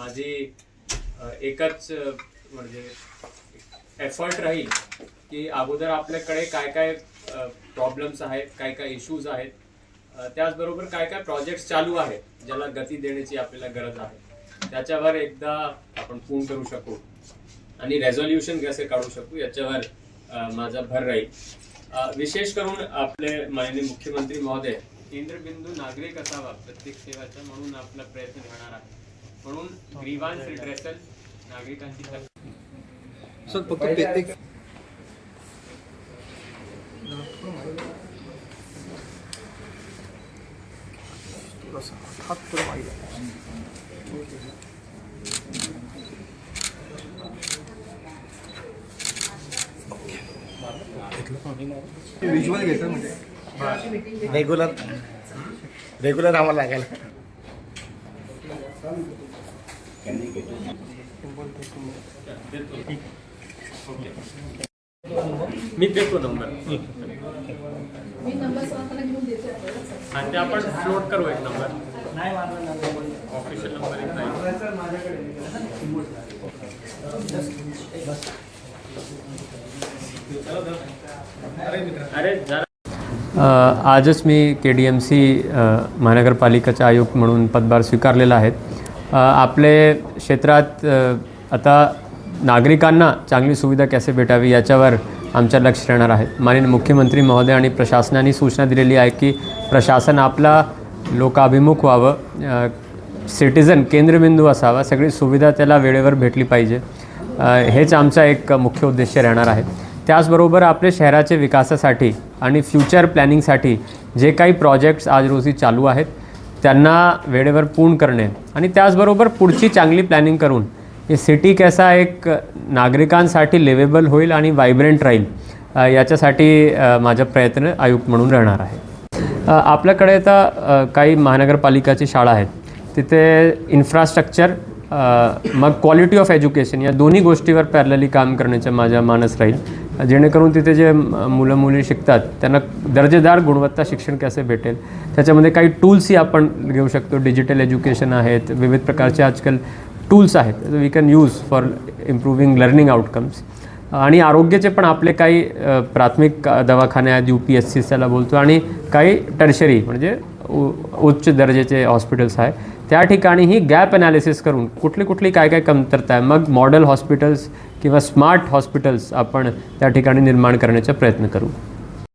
माझी एकच म्हणजे एफर्ट राहील की अगोदर आपल्याकडे काय काय प्रॉब्लेम्स आहेत, काय काय इश्यूज आहेत, त्याचबरोबर काय काय प्रोजेक्ट्स चालू आहेत ज्याला गती देण्याची आपल्याला गरज आहे, त्याच्यावर एकदा आपण पूर्ण करू शकू आणि रेझोल्युशन कसे काढू शकू याच्यावर माझा भर राहील। विशेष करून आपले माननीय मुख्यमंत्री महोदय केंद्रबिंदू नागरिक असावा प्रत्येक सेवाचा म्हणून आपला प्रयत्न राहणार आहे। म्हणून ग्रीवांस रिड्रेसल नागरिकांची सर फक्त एक हात पुढे मागे विज्युअल घ्यायचं म्हणजे रेग्युलर आम्हाला लागायला मी देतो नंबर आणि ते आपण फ्लोट करू एक नंबर ऑफिशियल नंबर अरे जरा आजच मी KDMC महानगरपालिकेचा आयुक्त म्हणून पदभार स्वीकारलेला आहे। आपले क्षेत्रात आता नागरिकांना चांगली सुविधा कसे भेटावी याच्यावर आमचं लक्ष राहणार आहे। माननीय मुख्यमंत्री महोदय आणि प्रशासनाने सूचना दिलेली आहे की प्रशासन आपला लोकाभिमुख व्हावं, सिटिझन केंद्रबिंदू असावा, सगळी सुविधा त्याला वेळेवर भेटली पाहिजे, हेच आमचा एक मुख्य उद्देश राहणार आहे। त्याचबरोबर आपल्या शहराच्या विकासासाठी आणि फ्युचर प्लॅनिंगसाठी जे काही प्रोजेक्ट्स आज रोजी चालू आहेत त्यांना वेळेवर पूर्ण करणे आणि त्याचबरोबर पुढची चांगली प्लॅनिंग करून हे सिटी कसा एक नागरिकांसाठी लिवेबल होईल आणि वायब्रंट राहील याच्यासाठी माझा प्रयत्न आयुक्त म्हणून राहणार आहे। आपल्याकडे आता काही महानगरपालिकाची शाळा आहेत, तिथे इन्फ्रास्ट्रक्चर मग क्वालिटी ऑफ एज्युकेशन या दोन्ही गोष्टीवर पॅरलली काम करण्याचं माझा मानस राहील, जेणेकरून तिथे जे मुलं मुली शिकतात त्यांना दर्जेदार गुणवत्ता शिक्षण कसे भेटेल। त्याच्यामध्ये काही टूल्सही आपण घेऊ शकतो, डिजिटल एज्युकेशन आहेत, विविध प्रकारचे आजकाल टूल्स आहेत we can use for improving learning outcomes. आणि आरोग्याचे पण आपले काही प्राथमिक दवाखाने आहेत, UPSC त्याला बोलतो, आणि काही टर्शरी म्हणजे उच्च दर्जाचे हॉस्पिटल्स आहे, त्या ठिकाणीही गॅप ॲनालिसिस करून कुठली काय काय कमतरता आहे, मग मॉडेल हॉस्पिटल्स किंवा स्मार्ट हॉस्पिटल्स आपण त्या ठिकाणी निर्माण करण्याचा प्रयत्न करू।